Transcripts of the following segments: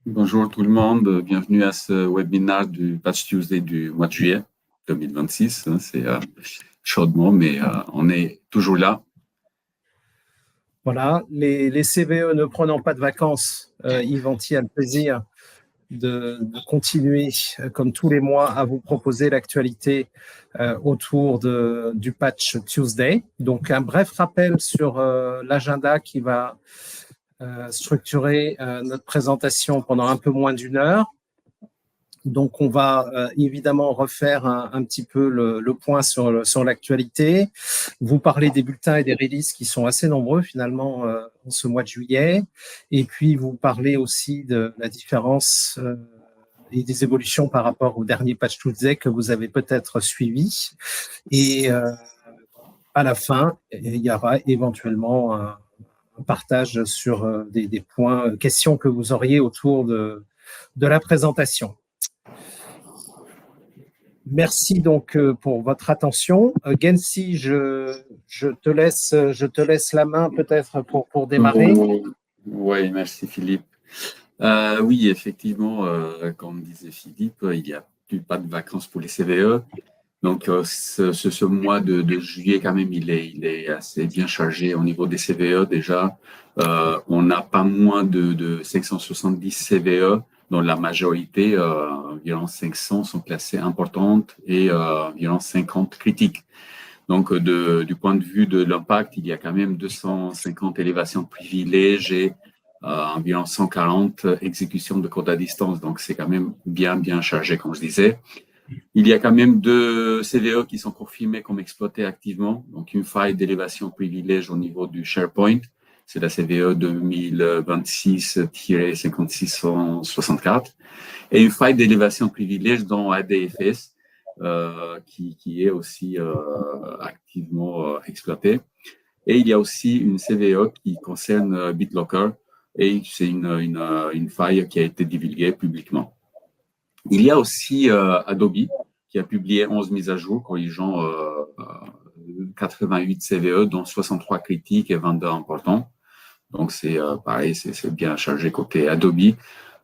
Bonjour tout le monde, bienvenue à ce webinaire du Patch Tuesday du mois de juillet 2026. C'est chaudement, mais on est toujours là. Voilà, les CVE ne prenant pas de vacances, Yves a le plaisir de continuer, comme tous les mois, à vous proposer l'actualité autour du Patch Tuesday. Donc, un bref rappel sur l'agenda qui va structurer notre présentation pendant un peu moins d'une heure. Donc, on va évidemment refaire un petit peu le point sur l'actualité, vous parler des bulletins et des releases qui sont assez nombreux finalement en ce mois de juillet, et puis vous parler aussi de la différence et des évolutions par rapport au dernier Patch Tuesday que vous avez peut-être suivi. Et à la fin, il y aura éventuellement un partage sur des points, questions que vous auriez autour de la présentation. Merci donc pour votre attention. Gensi, je te laisse la main peut-être pour démarrer. Oui, merci Philippe. Oui, effectivement, comme disait Philippe, il n'y a plus pas de vacances pour les CVE. Donc, ce mois de juillet, quand même, il est assez bien chargé au niveau des CVE déjà. On n'a pas moins de 570 CVE, dont la majorité, environ 500, sont classées importantes et environ 50 critiques. Donc, du point de vue de l'impact, il y a quand même 250 élévations de privilèges et environ 140 exécutions de code à distance. Donc, c'est quand même bien chargé, comme je disais. Il y a quand même 2 CVE qui sont confirmés comme exploités activement. Donc, une faille d'élévation de privilèges au niveau du SharePoint. C'est la CVE 2026-5664. Et une faille d'élévation de privilèges dans ADFS, qui est aussi activement exploitée. Et il y a aussi une CVE qui concerne BitLocker. Et c'est une faille qui a été divulguée publiquement. Il y a aussi Adobe qui a publié 11 mises à jour corrigeant 88 CVE, dont 63 critiques et 22 importants. Donc, c'est pareil, c'est bien chargé côté Adobe.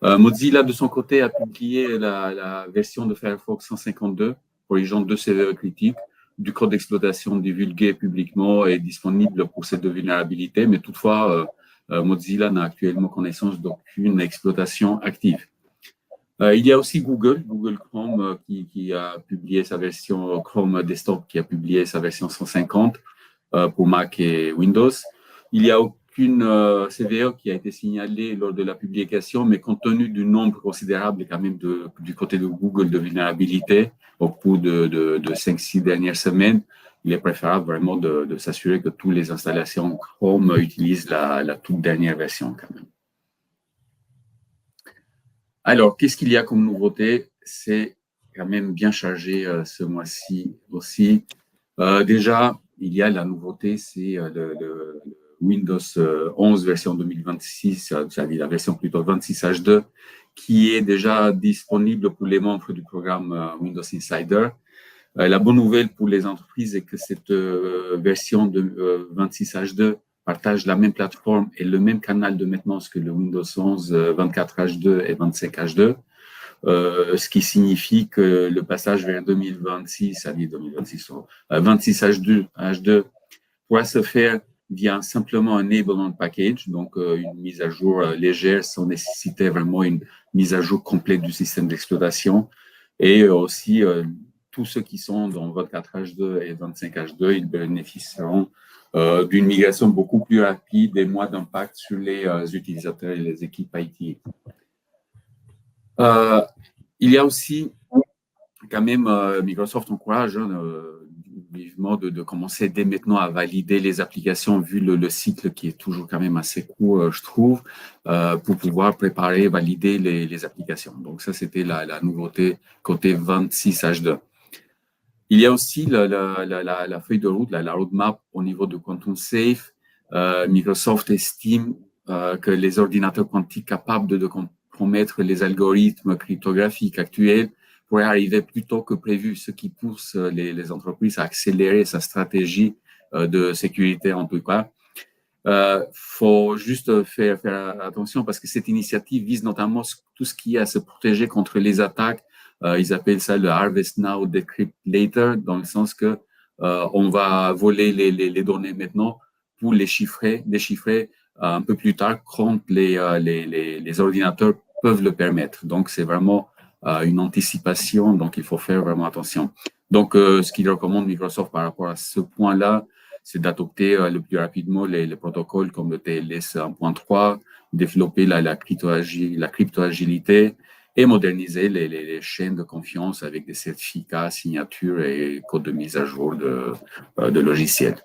Mozilla, de son côté, a publié la version de Firefox 152, corrigeant 2 CVE critiques. Du code d'exploitation divulgué publiquement et disponible pour cette vulnérabilité, mais toutefois, Mozilla n'a actuellement connaissance d'aucune exploitation active. Il y a aussi Google Chrome qui a publié sa version Chrome Desktop, qui a publié sa version 150 pour Mac et Windows. Il n'y a aucune CVE qui a été signalée lors de la publication, mais compte tenu du nombre considérable quand même du côté de Google de vulnérabilité au cours de 5-6 dernières semaines, il est préférable vraiment de s'assurer que toutes les installations Chrome utilisent la toute dernière version quand même. Alors, qu'est-ce qu'il y a comme nouveauté? C'est quand même bien chargé ce mois-ci aussi. Déjà, il y a la nouveauté, c'est le Windows 11 version 2026, c'est-à-dire la version plutôt 26H2, qui est déjà disponible pour les membres du programme Windows Insider. La bonne nouvelle pour les entreprises est que cette version de 26H2 partage la même plateforme et le même canal de maintenance que le Windows 11 24H2 et 25H2, ce qui signifie que le passage vers 2026, c'est-à-dire 2026, 26H2 pourra se faire via simplement un enablement package, donc une mise à jour légère sans nécessiter vraiment une mise à jour complète du système d'exploitation. Et aussi, tous ceux qui sont dans 24H2 et 25H2, ils bénéficieront d'une migration beaucoup plus rapide et moins d'impact sur les utilisateurs et les équipes IT. Il y a aussi, quand même, Microsoft encourage vivement de commencer dès maintenant à valider les applications, vu le cycle qui est toujours quand même assez court, je trouve, pour pouvoir préparer, valider les applications. Donc ça, c'était la nouveauté côté 26H2. Il y a aussi la feuille de route, la roadmap au niveau de Quantum Safe. Microsoft estime que les ordinateurs quantiques capables de compromettre les algorithmes cryptographiques actuels pourraient arriver plus tôt que prévu, ce qui pousse les entreprises à accélérer sa stratégie de sécurité en tout cas. faut juste faire attention parce que cette initiative vise notamment tout ce qui est à se protéger contre les attaques. Ils appellent ça le Harvest Now, Decrypt Later, dans le sens que on va voler les données maintenant pour les chiffrer un peu plus tard quand les ordinateurs peuvent le permettre. Donc, c'est vraiment une anticipation, donc il faut faire vraiment attention. Donc, ce qu'il recommande Microsoft par rapport à ce point-là, c'est d'adopter le plus rapidement les protocoles comme le TLS 1.3, développer la crypto-agilité et moderniser les chaînes de confiance avec des certificats, signatures et codes de mise à jour de logiciels.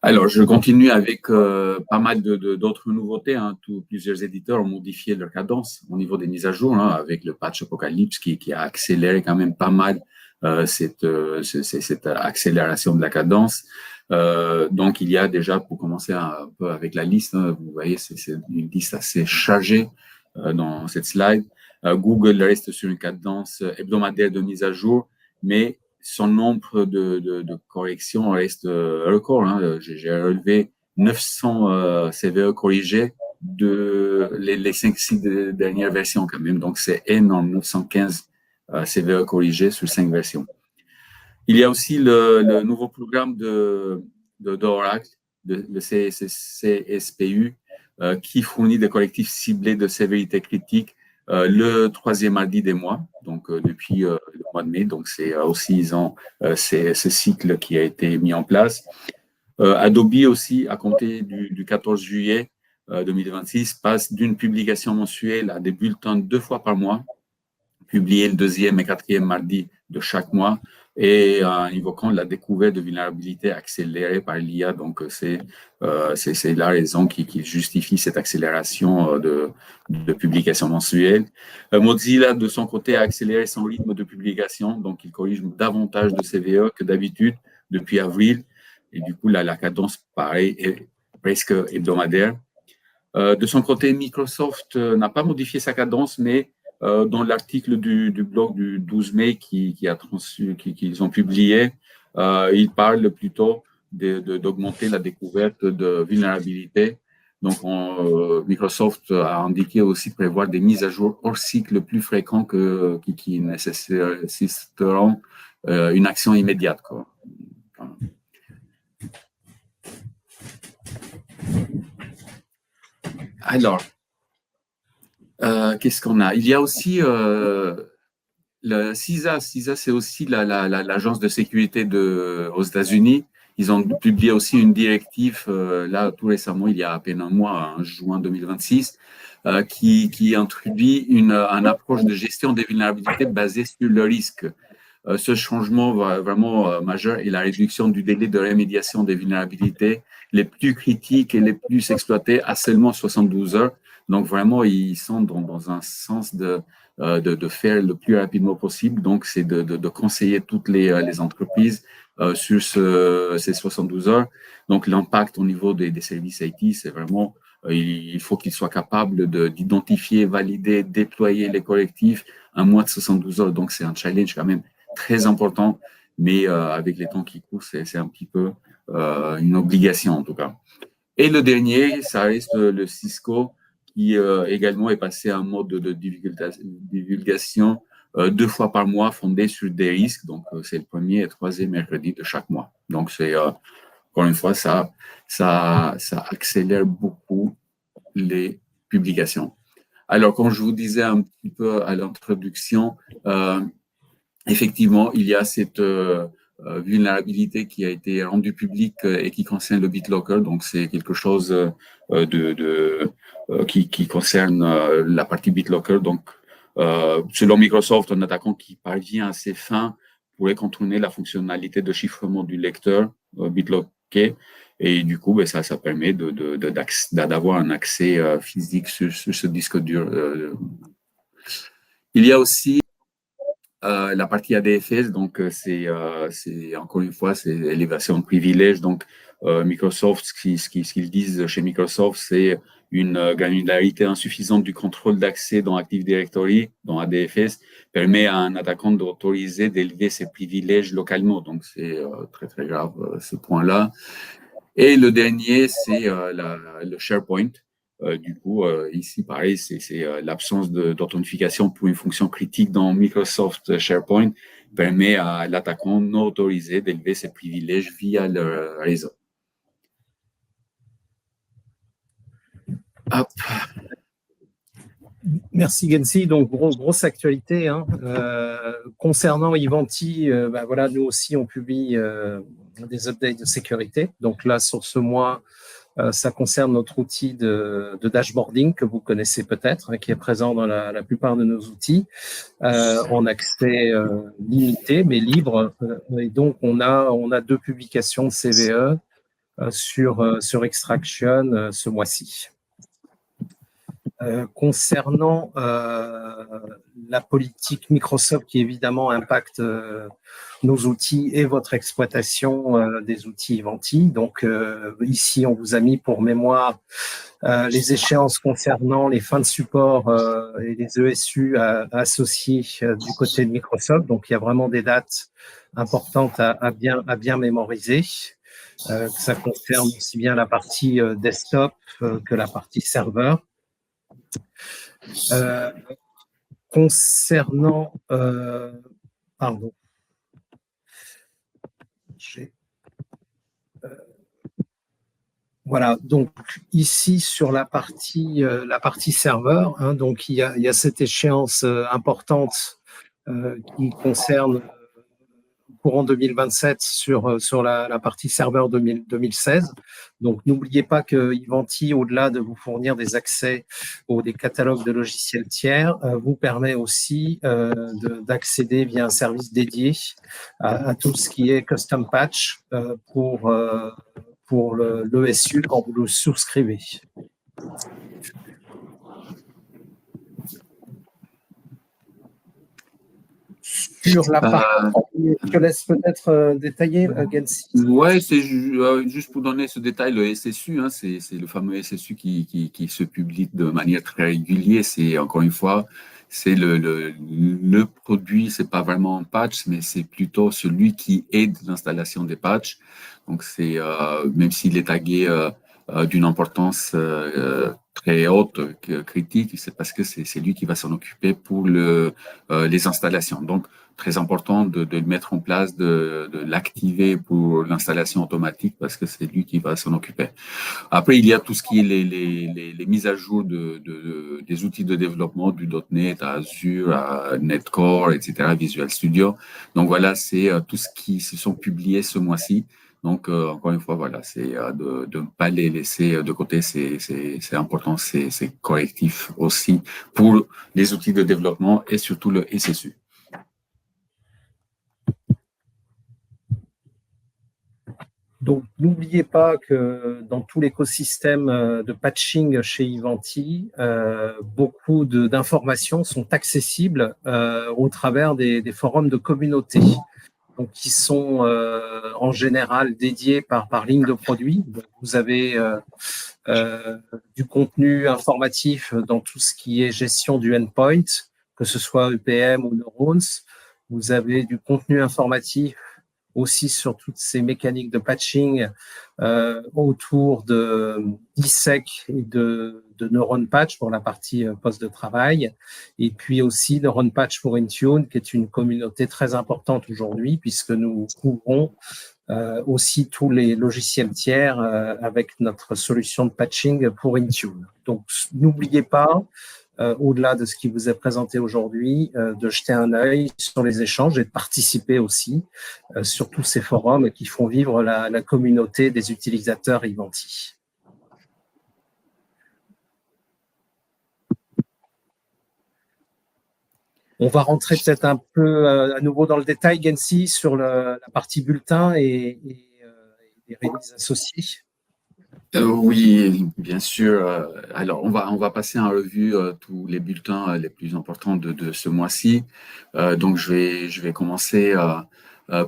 Alors, je continue avec pas mal d'autres nouveautés. Plusieurs éditeurs ont modifié leur cadence au niveau des mises à jour, avec le patch Apocalypse qui a accéléré quand même pas mal cette accélération de la cadence. Donc, il y a déjà, pour commencer un peu avec la liste, vous voyez, c'est une liste assez chargée dans cette slide. Google reste sur une cadence hebdomadaire de mise à jour, mais son nombre de corrections reste record. J'ai relevé 900 CVE corrigés les 5-6 dernières versions quand même. Donc, c'est énorme, 915 CVE corrigés sur 5 versions. Il y a aussi le nouveau programme d'Oracle, le CSPU, qui fournit des correctifs ciblés de sévérité critique le 3e mardi des mois, donc depuis le mois de mai. Donc, c'est aussi, ils ont ce cycle qui a été mis en place. Adobe aussi, à compter du 14 juillet 2026, passe d'une publication mensuelle à des bulletins 2 fois par mois, publiés le 2e et 4e mardi de chaque mois, et invoquant la découverte de vulnérabilités accélérée par l'IA. Donc, c'est la raison qui justifie cette accélération de publication mensuelle. Mozilla, de son côté, a accéléré son rythme de publication. Donc, il corrige davantage de CVE que d'habitude depuis avril. Et du coup, la cadence, pareil, est presque hebdomadaire. De son côté, Microsoft n'a pas modifié sa cadence, mais dans l'article du blog du 12 mai qu'ils ont publié, ils parlent plutôt d'augmenter la découverte de vulnérabilités. Donc, Microsoft a indiqué aussi prévoir des mises à jour hors cycle plus fréquents qui nécessiteront une action immédiate, quoi. Alors, qu'est-ce qu'on a? Il y a aussi le CISA. CISA, c'est aussi l'agence de sécurité aux États-Unis. Ils ont publié aussi une directive, là, tout récemment, il y a à peine un mois, en juin 2026, qui introduit une approche de gestion des vulnérabilités basée sur le risque. Ce changement vraiment majeur est la réduction du délai de rémédiation des vulnérabilités les plus critiques et les plus exploitées à seulement 72 heures. Donc, vraiment, ils sont dans un sens de faire le plus rapidement possible. Donc, c'est de conseiller toutes les entreprises sur ces 72 heures. Donc, l'impact au niveau des services IT, c'est vraiment, il faut qu'ils soient capables d'identifier, valider, déployer les correctifs en moins de 72 heures. Donc, c'est un challenge quand même très important, mais avec les temps qui courent, c'est un petit peu une obligation en tout cas. Et le dernier, ça reste le Cisco, qui également est passé à un mode de divulgation 2 fois par mois fondé sur des risques. Donc, c'est le 1er et 3e mercredi de chaque mois. Donc, c'est encore une fois, ça accélère beaucoup les publications. Alors, comme je vous disais un petit peu à l'introduction, effectivement, il y a cette vulnérabilité qui a été rendue publique et qui concerne le BitLocker. Donc, c'est quelque chose qui concerne la partie BitLocker. Donc, selon Microsoft, un attaquant qui parvient à ses fins pourrait contourner la fonctionnalité de chiffrement du lecteur BitLocker. Et du coup, ça permet d'avoir un accès physique sur ce disque dur. Il y a aussi la partie ADFS, donc c'est encore une fois, c'est élévation de privilèges. Donc Microsoft, ce qu'ils disent chez Microsoft, c'est une granularité insuffisante du contrôle d'accès dans Active Directory, dans ADFS, permet à un attaquant d'autoriser d'élever ses privilèges localement. Donc c'est très très grave ce point-là. Et le dernier, c'est le SharePoint. Du coup, ici, pareil, c'est l'absence d'authentification pour une fonction critique dans Microsoft SharePoint permet à l'attaquant non autorisé d'élever ses privilèges via le réseau. Hop. Merci Gensi. Donc grosse actualité hein. Concernant Ivanti, voilà, nous aussi on publie des updates de sécurité. Donc là sur ce mois, ça concerne notre outil de dashboarding que vous connaissez peut-être, hein, qui est présent dans la plupart de nos outils, en accès limité mais libre. Et donc on a 2 publications de CVE sur Extraction ce mois-ci. Concernant la politique Microsoft qui évidemment impacte nos outils et votre exploitation des outils Ivanti. Donc ici, on vous a mis pour mémoire les échéances concernant les fins de support et les ESU associés du côté de Microsoft. Donc il y a vraiment des dates importantes à bien mémoriser. Que ça concerne aussi bien la partie desktop que la partie serveur. Concernant, pardon, voilà, donc ici sur la partie serveur, hein, donc il y a cette échéance importante qui concerne courant 2027 sur la partie serveur 2016. Donc, n'oubliez pas que Ivanti, au-delà de vous fournir des accès ou des catalogues de logiciels tiers, vous permet aussi d'accéder via un service dédié à tout ce qui est custom patch pour l'ESU quand vous le souscrivez. Sur la partie, je te laisse peut-être détailler, Gensi. Ouais, c'est juste pour donner ce détail, le SSU, hein, c'est le fameux SSU qui se publie de manière très régulière. C'est encore une fois, c'est le produit, c'est pas vraiment un patch, mais c'est plutôt celui qui aide l'installation des patchs. Donc c'est même s'il est tagué d'une importance très haute, critique, c'est parce que c'est lui qui va s'en occuper pour les installations. Donc très important de le mettre en place, de l'activer pour l'installation automatique parce que c'est lui qui va s'en occuper. Après, il y a tout ce qui est les mises à jour des outils de développement du .NET à Azure, à NetCore, etc., Visual Studio. Donc voilà, c'est tout ce qui se sont publiés ce mois-ci. Donc, encore une fois, voilà, c'est de ne pas les laisser de côté, c'est important, c'est correctif aussi pour les outils de développement et surtout le SSU. Donc, n'oubliez pas que dans tout l'écosystème de patching chez Ivanti, beaucoup d'informations sont accessibles au travers des forums de communauté, donc qui sont en général dédiés par ligne de produit. Donc, vous avez du contenu informatif dans tout ce qui est gestion du endpoint, que ce soit EPM ou Neurons. Vous avez du contenu informatif aussi sur toutes ces mécaniques de patching autour de d'ISEC et de Neuron Patch pour la partie poste de travail, et puis aussi Neuron Patch pour Intune, qui est une communauté très importante aujourd'hui, puisque nous couvrons aussi tous les logiciels tiers avec notre solution de patching pour Intune. Donc, n'oubliez pas, au-delà de ce qui vous est présenté aujourd'hui, de jeter un œil sur les échanges et de participer aussi sur tous ces forums qui font vivre la communauté des utilisateurs Ivanti. On va rentrer peut-être un peu à nouveau dans le détail, Gensi, sur la partie bulletin et les releases associées. Oui, bien sûr. Alors, on va passer en revue tous les bulletins les plus importants de ce mois-ci. Donc, je vais commencer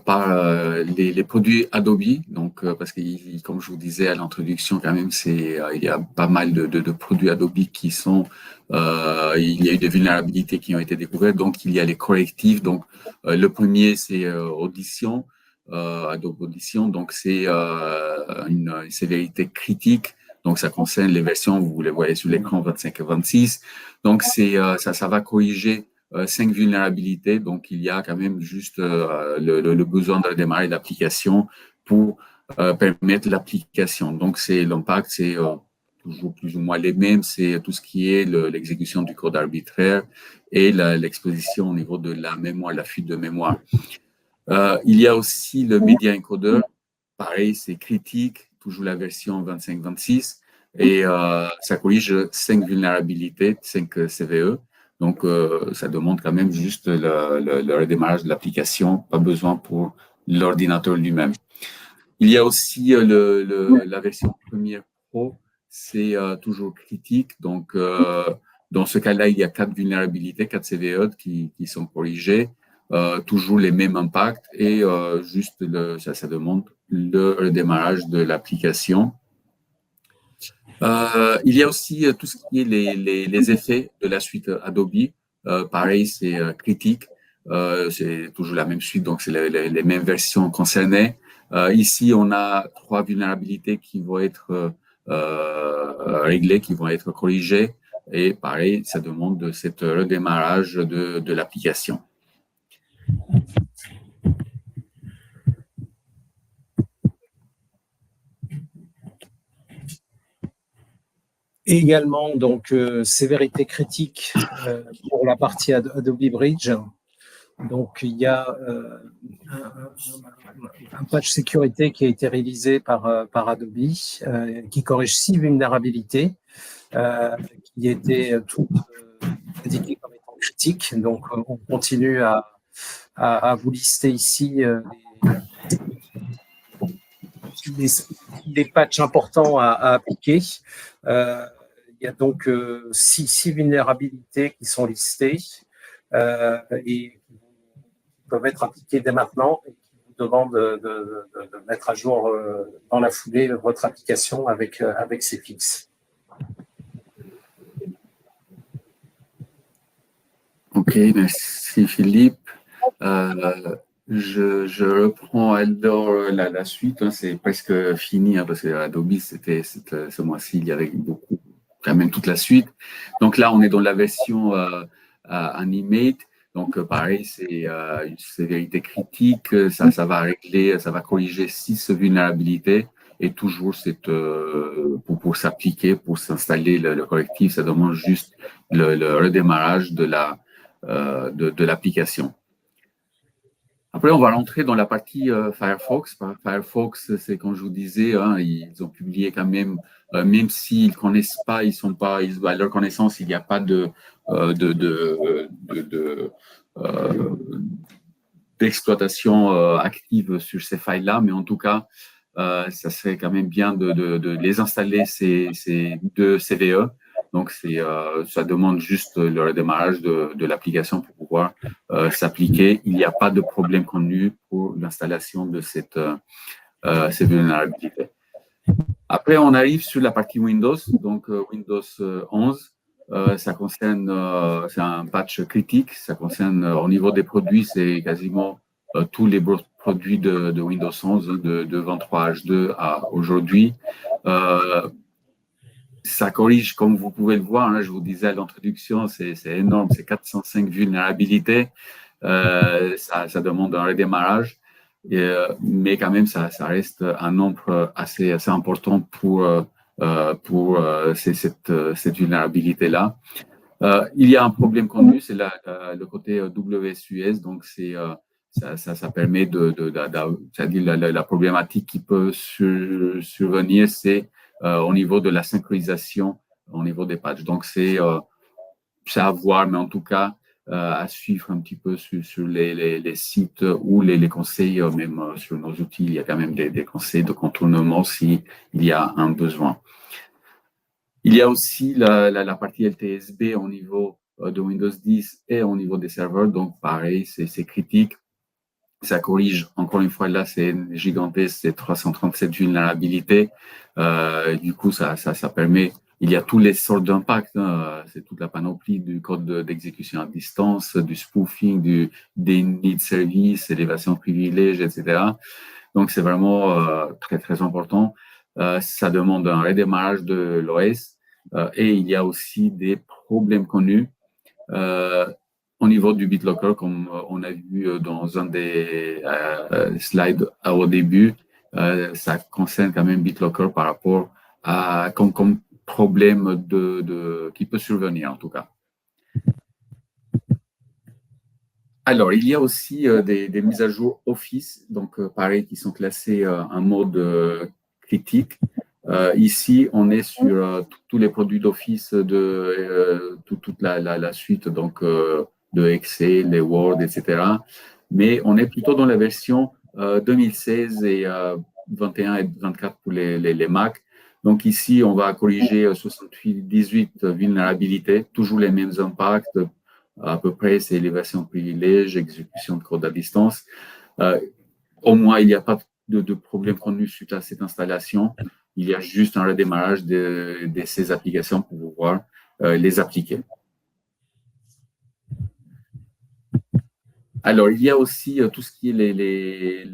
par les produits Adobe. Donc, parce que, comme je vous disais à l'introduction, quand même, il y a pas mal de produits Adobe qui sont, il y a eu des vulnérabilités qui ont été découvertes. Donc, il y a les correctifs. Donc, le premier, c'est Audition. Adobe Audition. Donc, c'est une sévérité critique. Donc, ça concerne les versions, vous les voyez sur l'écran 25 et 26. Donc, ça va corriger 5 vulnérabilités. Donc, il y a quand même juste le besoin de redémarrer l'application pour permettre l'application. Donc, l'impact, c'est toujours plus ou moins les mêmes. C'est tout ce qui est l'exécution du code arbitraire et l'exposition au niveau de la mémoire, la fuite de mémoire. Il y a aussi le Media Encoder. Pareil, c'est critique, toujours la version 25-26. Et ça corrige 5 vulnérabilités, 5 CVE. Donc, ça demande quand même juste le redémarrage de l'application, pas besoin pour l'ordinateur lui-même. Il y a aussi la version première Pro, c'est toujours critique. Donc, dans ce cas-là, il y a 4 vulnérabilités, 4 CVE qui sont corrigées, toujours les mêmes impacts et juste ça demande le redémarrage de l'application. Il y a aussi tout ce qui est les effets de la suite Adobe. Pareil, c'est critique. C'est toujours la même suite, donc c'est les mêmes versions concernées. Ici, on a 3 vulnérabilités qui vont être réglées, qui vont être corrigées. Et pareil, ça demande de cet redémarrage de l'application. Et également, donc, sévérité critique pour la partie Adobe Bridge. Donc, il y a un patch sécurité qui a été réalisé par Adobe qui corrige 6 vulnérabilités qui étaient toutes indiquées comme étant critiques. Donc, on continue à vous lister ici les patchs importants à appliquer. Il y a donc 6 vulnérabilités qui sont listées et qui peuvent être appliquées dès maintenant et qui vous demandent de mettre à jour dans la foulée votre application avec ces fixes. Ok, merci Philippe. Je reprends alors la suite. Hein, c'est presque fini hein, parce que Adobe, c'était ce mois-ci, il y avait beaucoup, quand même toute la suite. Donc là, on est dans la version Animate. Donc pareil, c'est une sévérité critique. Ça va régler, ça va corriger 6 vulnérabilités. Et toujours, pour s'appliquer, pour s'installer le correctif, ça demande juste le redémarrage de l'application. Après, on va rentrer dans la partie Firefox. Firefox, c'est comme je vous disais, hein, ils ont publié quand même, même s'ils ne connaissent pas, ils sont pas, à leur connaissance, il n'y a pas d'exploitation active sur ces failles-là, mais en tout cas, ça serait quand même bien de les installer, ces 2 CVE. Donc, ça demande juste le redémarrage de l'application pour pouvoir s'appliquer. Il n'y a pas de problème connu pour l'installation de ces vulnérabilités. Après, on arrive sur la partie Windows, donc Windows 11. Ça concerne, c'est un patch critique. Ça concerne, au niveau des produits, c'est quasiment tous les produits de Windows 11, de 23H2 à aujourd'hui. Ça corrige, comme vous pouvez le voir, hein, je vous disais à l'introduction, c'est énorme, c'est 405 vulnérabilités. Ça demande un redémarrage, mais quand même, ça reste un nombre assez important pour cette vulnérabilité-là. Il y a un problème connu, c'est le côté WSUS, donc ça permet c'est-à-dire la problématique qui peut survenir, c'est au niveau de la synchronisation, au niveau des patchs. Donc c'est à voir, mais en tout cas, à suivre un petit peu sur les sites ou les conseils, même sur nos outils, il y a quand même des conseils de contournement s'il y a un besoin. Il y a aussi la partie LTSB au niveau de Windows 10 et au niveau des serveurs. Donc, pareil, c'est critique. Ça corrige, encore une fois, là, c'est gigantesque, c'est 337 vulnérabilités. Du coup, ça permet, il y a tous les sortes d'impacts, hein. C'est toute la panoplie du code d'exécution à distance, du spoofing, des nids de service, élévation de privilèges, etc. Donc, c'est vraiment très, très important. Ça demande un redémarrage de l'OS et il y a aussi des problèmes connus. Au niveau du BitLocker, comme on a vu dans un des slides au début, ça concerne quand même BitLocker par rapport à comme problème qui peut survenir en tout cas. Alors, il y a aussi des mises à jour Office, donc pareil, qui sont classées en mode critique. Ici, on est sur tous les produits d'Office de toute la suite, donc de Excel, les Word, etc. Mais on est plutôt dans la version 2016 et 21 et 24 pour les Mac. Donc ici, on va corriger 18 vulnérabilités, toujours les mêmes impacts. À peu près, c'est élévation de privilèges, exécution de code à distance. Au moins, il n'y a pas de problème connu suite à cette installation. Il y a juste un redémarrage de ces applications pour pouvoir les appliquer. Alors, il y a aussi tout ce qui est le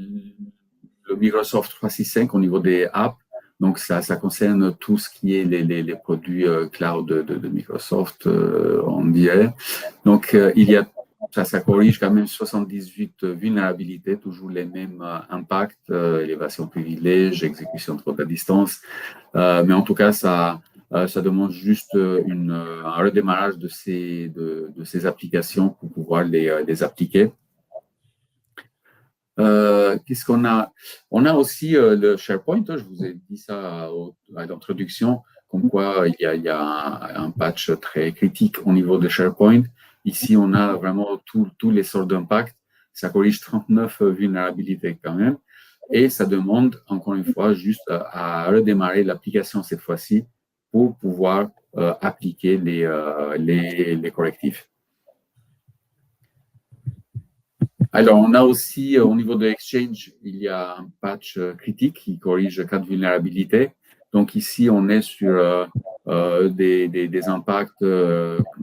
Microsoft 365 au niveau des apps. Donc, ça concerne tout ce qui est les produits cloud de Microsoft, on dirait. Donc, il y a ça corrige quand même 78 vulnérabilités, toujours les mêmes impacts, élévation de privilèges, exécution de code à distance. Mais en tout cas, ça demande juste un redémarrage de ces applications pour pouvoir les appliquer. Qu'est-ce qu'on a? On a aussi le SharePoint. Je vous ai dit ça à l'introduction, comme quoi il y a un patch très critique au niveau de SharePoint. Ici, on a vraiment tous les sortes d'impacts. Ça corrige 39 vulnérabilités quand même. Et ça demande, encore une fois, juste à redémarrer l'application cette fois-ci pour pouvoir appliquer les correctifs. Alors, on a aussi, au niveau de Exchange, il y a un patch critique qui corrige 4 vulnérabilités. Donc, ici, on est sur des impacts,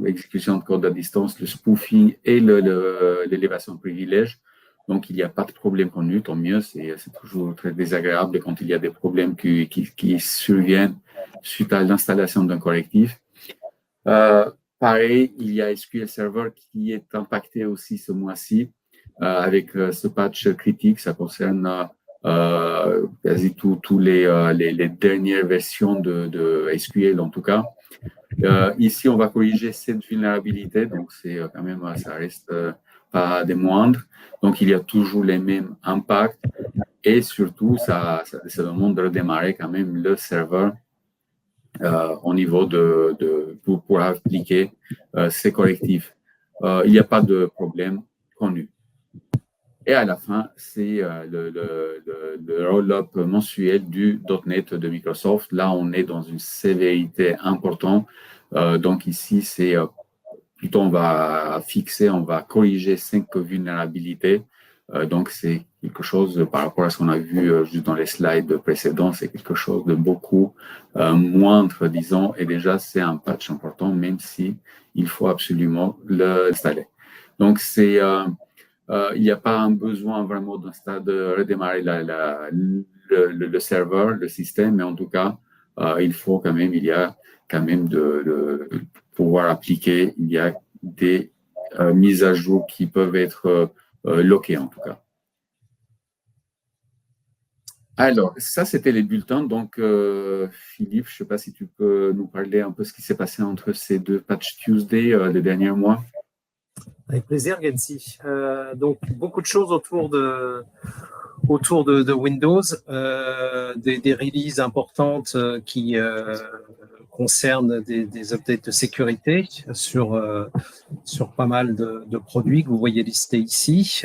exécution de code à distance, le spoofing et l'élévation de privilèges. Donc, il n'y a pas de problème connu, tant mieux. C'est toujours très désagréable quand il y a des problèmes qui surviennent suite à l'installation d'un correctif. Pareil, il y a SQL Server qui est impacté aussi ce mois-ci. Avec ce patch critique, ça concerne quasi tous les dernières versions de SQL en tout cas. Ici, on va corriger cette vulnérabilité, donc c'est quand même, ça reste pas des moindres. Donc, il y a toujours les mêmes impacts et surtout, ça demande de redémarrer quand même le serveur au niveau pour appliquer ces correctifs. Il n'y a pas de problème connu. Et à la fin, c'est le roll-up mensuel du .NET de Microsoft. Là, on est dans une sévérité importante. Donc ici, c'est plutôt on va corriger 5 vulnérabilités. Donc c'est quelque chose par rapport à ce qu'on a vu juste dans les slides précédents, c'est quelque chose de beaucoup moindre, disons. Et déjà, c'est un patch important, même si il faut absolument l'installer. Donc c'est il n'y a pas un besoin vraiment de redémarrer le serveur, le système, mais en tout cas, il y a quand même de pouvoir appliquer, il y a des mises à jour qui peuvent être loquées en tout cas. Alors, ça, c'était les bulletins. Donc, Philippe, je ne sais pas si tu peux nous parler un peu ce qui s'est passé entre ces deux Patch Tuesday les derniers mois. Avec plaisir, Gensi. Donc, beaucoup de choses autour de Windows, des releases importantes qui concerne des updates de sécurité sur pas mal de produits que vous voyez listés ici.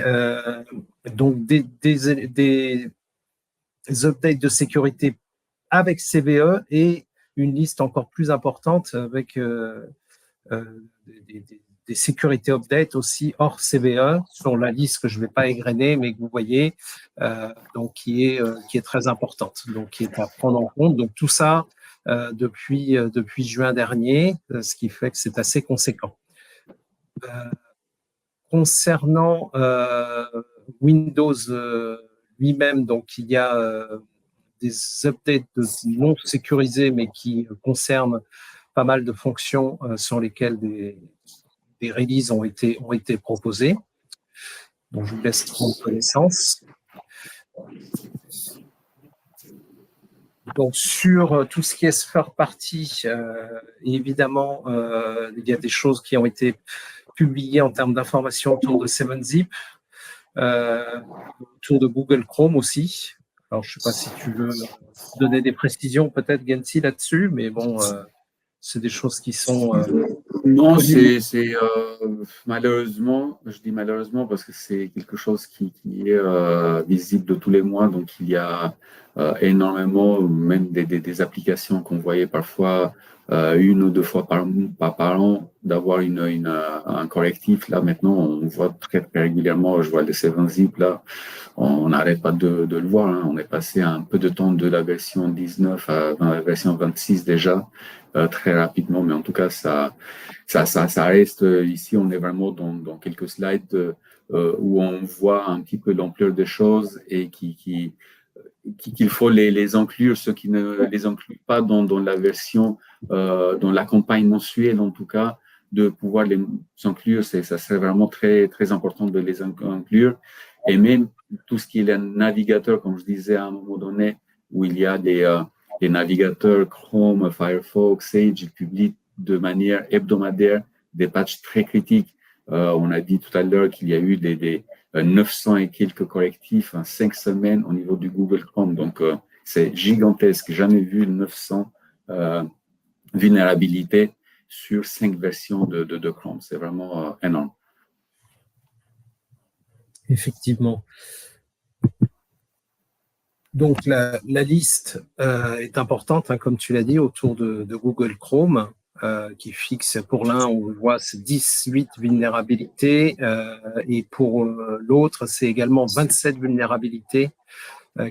Donc, des updates de sécurité avec CVE et une liste encore plus importante avec des sécurités updates aussi hors CVE sur la liste que je ne vais pas égrener, mais que vous voyez, donc qui est très importante, donc qui est à prendre en compte. Donc tout ça depuis juin dernier, ce qui fait que c'est assez conséquent. Concernant Windows lui-même, donc il y a des updates non sécurisés, mais qui concernent pas mal de fonctions sur lesquelles des releases ont été proposées. Donc, je vous laisse prendre connaissance. Donc, sur tout ce qui est third party, évidemment, il y a des choses qui ont été publiées en termes d'informations autour de 7-Zip, autour de Google Chrome aussi. Alors, je ne sais pas si tu veux donner des précisions, peut-être, Gensi, là-dessus, mais bon, c'est des choses qui sont... non, c'est malheureusement, je dis malheureusement parce que c'est quelque chose qui est visible de tous les mois, donc il y a énormément, même des applications qu'on voyait parfois une ou deux fois par an, d'avoir un correctif. Là, maintenant, on voit très, très régulièrement, je vois le 7-Zip, là, on n'arrête pas de le voir. Hein. On est passé un peu de temps de la version 19 à la version 26 déjà, très rapidement, mais en tout cas, ça reste ici. On est vraiment dans quelques slides où on voit un petit peu l'ampleur des choses et qu'il faut les inclure, ceux qui ne les incluent pas dans la version, dans la campagne mensuelle en tout cas, de pouvoir les inclure. Ça serait vraiment très, très important de les inclure. Et même tout ce qui est les navigateurs, comme je disais à un moment donné, où il y a des navigateurs Chrome, Firefox, Sage, ils publient de manière hebdomadaire des patchs très critiques. On a dit tout à l'heure qu'il y a eu des 900 et quelques correctifs en 5 semaines au niveau du Google Chrome. Donc, c'est gigantesque. Jamais vu 900 vulnérabilités sur 5 versions de Chrome. C'est vraiment énorme. Effectivement. Donc, la liste est importante, hein, comme tu l'as dit, autour de Google Chrome, qui fixe pour l'un, on voit, c'est 18 vulnérabilités, et pour l'autre, c'est également 27 vulnérabilités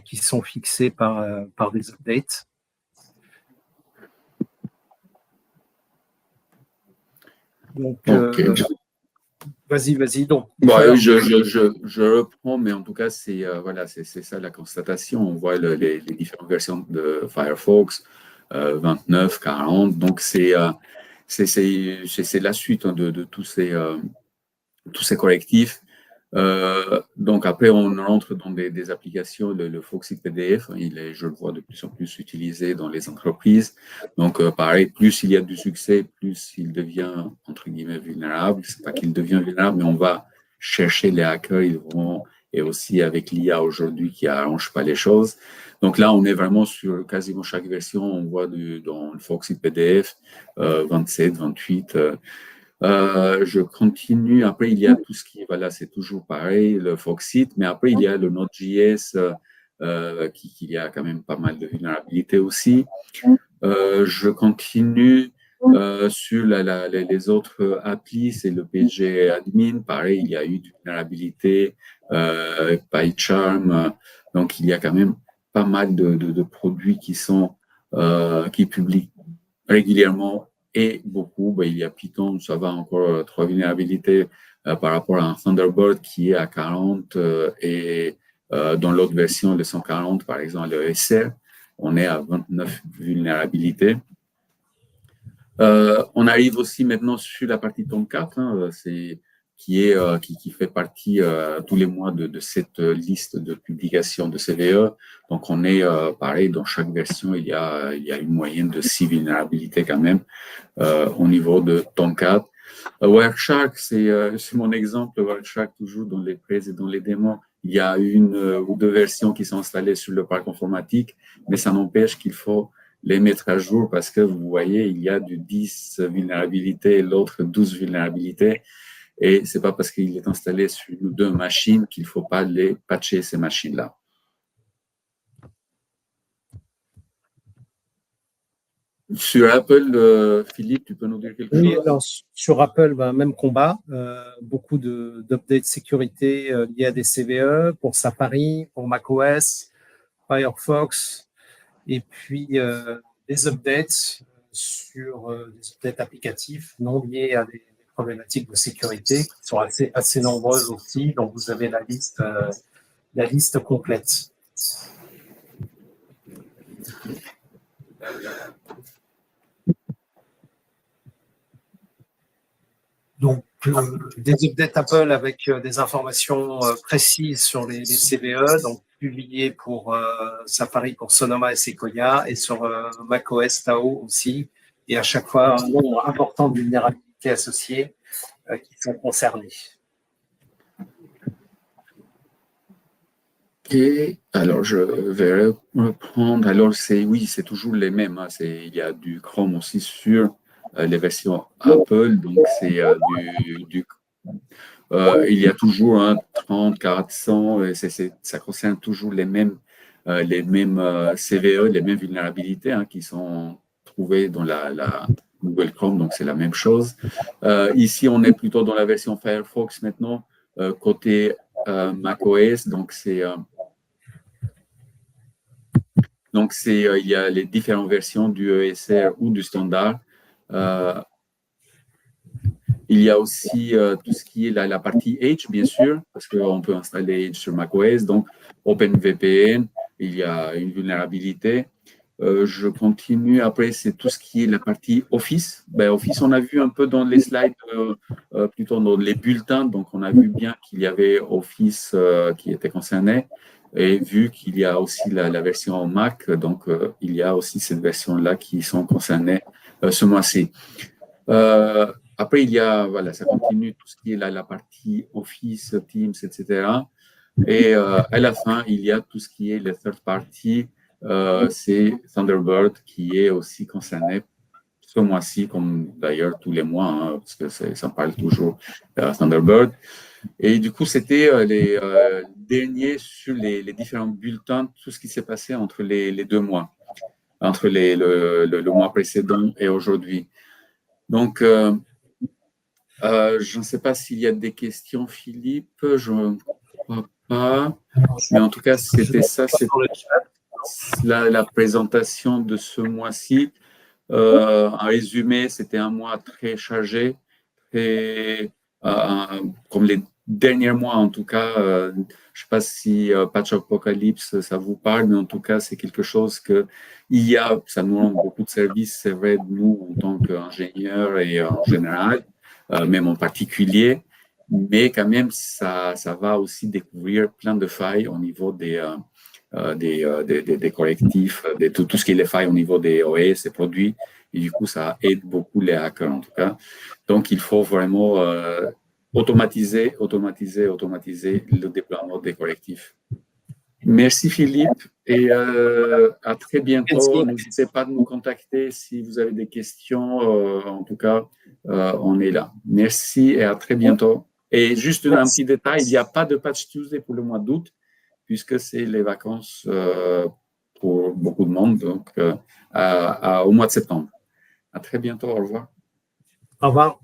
qui sont fixées par des updates. Donc, vas-y. Donc, je reprends, mais en tout cas, c'est voilà, c'est ça la constatation. On voit les différentes versions de Firefox, 29, 40. Donc, c'est la suite, hein, de tous ces correctifs. Donc après, on rentre dans des applications, le Foxit PDF, hein, je le vois de plus en plus utilisé dans les entreprises. Donc pareil, plus il y a du succès, plus il devient, entre guillemets, vulnérable. C'est pas qu'il devient vulnérable, mais on va chercher les hackers, et aussi avec l'IA aujourd'hui qui arrange pas les choses. Donc là, on est vraiment sur quasiment chaque version, on voit dans le Foxit PDF, 27, 28, je continue. Après, il y a tout ce qui, voilà, c'est toujours pareil, le Foxit, mais après, il y a le Node.js qui y a quand même pas mal de vulnérabilités aussi. Je continue sur les autres applis, c'est le PG Admin. Pareil, il y a eu de vulnérabilité, PyCharm. Donc, il y a quand même pas mal de produits qui publient régulièrement. Et beaucoup, il y a Python, ça va encore 3 vulnérabilités par rapport à un Thunderbird qui est à 40 et dans l'autre version, le 140, par exemple, le SR, on est à 29 vulnérabilités. On arrive aussi maintenant sur la partie Tomcat, hein, qui fait partie tous les mois de cette liste de publication de CVE. Donc, on est pareil, dans chaque version, il y a une moyenne de 6 vulnérabilités quand même au niveau de Tomcat. Wireshark, c'est mon exemple. Wireshark, toujours dans les prés et dans les démos, il y a une ou deux versions qui sont installées sur le parc informatique, mais ça n'empêche qu'il faut les mettre à jour parce que vous voyez, il y a du 10 vulnérabilités et l'autre 12 vulnérabilités. Et c'est pas parce qu'il est installé sur une ou deux machines qu'il faut pas les patcher, ces machines-là. Sur Apple, Philippe, tu peux nous dire quelque chose? Alors, sur Apple, même combat. Beaucoup d'updates sécurité liés à des CVE pour Safari, pour macOS, Firefox, et puis des updates sur des updates applicatifs non liés à des problématiques de sécurité qui sont assez nombreuses aussi. Donc, vous avez la liste complète. Donc, des updates Apple avec des informations précises sur les CVE, donc publiées pour Safari, pour Sonoma et Sequoia, et sur macOS Tao aussi. Et à chaque fois, un nombre important de vulnérabilités associées qui sont concernées. Ok, alors je vais reprendre. Alors, oui, c'est toujours les mêmes. Hein. Il y a du Chrome aussi sur les versions Apple. Donc, c'est il y a toujours 30, 400. Ça concerne toujours les mêmes CVE, les mêmes vulnérabilités qui sont trouvées dans la Google Chrome. Donc, c'est la même chose. Ici, on est plutôt dans la version Firefox maintenant, côté macOS. Il y a les différentes versions du ESR ou du standard. Il y a aussi tout ce qui est la partie Edge, bien sûr, parce qu'on peut installer Edge sur macOS. Donc, OpenVPN, il y a une vulnérabilité. Je continue. Après, c'est tout ce qui est la partie Office. Office, on a vu un peu dans les slides, plutôt dans les bulletins. Donc, on a vu bien qu'il y avait Office qui était concerné. Et vu qu'il y a aussi la version Mac, donc il y a aussi cette version-là qui sont concernées ce mois-ci. Après, il y a, voilà, ça continue tout ce qui est la partie Office, Teams, etc. Et à la fin, il y a tout ce qui est le third party, c'est Thunderbird qui est aussi concerné ce mois-ci, comme d'ailleurs tous les mois, parce que ça parle toujours Thunderbird. Et du coup, c'était les derniers sur les différents bulletins, tout ce qui s'est passé entre les 2 mois, entre le mois précédent et aujourd'hui. Donc, je ne sais pas s'il y a des questions, Philippe, je ne crois pas. Mais en tout cas, c'était ça, c'est la présentation de ce mois-ci. En résumé, c'était un mois très chargé, comme les derniers mois en tout cas. Je ne sais pas si Patch Apocalypse, ça vous parle, mais en tout cas, c'est quelque chose ça nous rend beaucoup de services, c'est vrai, nous, en tant qu'ingénieurs et en général, même en particulier. Mais quand même, ça va aussi découvrir plein de failles au niveau des correctifs, tout ce qui est les failles au niveau des OS, des produits. Et du coup, ça aide beaucoup les hackers, en tout cas. Donc, il faut vraiment automatiser le déploiement des correctifs. Merci, Philippe, et à très bientôt. N'hésitez pas à nous contacter si vous avez des questions. En tout cas, on est là. Merci et à très bientôt. Et juste un petit détail, il n'y a pas de Patch Tuesday pour le mois d'août, puisque c'est les vacances pour beaucoup de monde, donc au mois de septembre. À très bientôt, au revoir. Au revoir.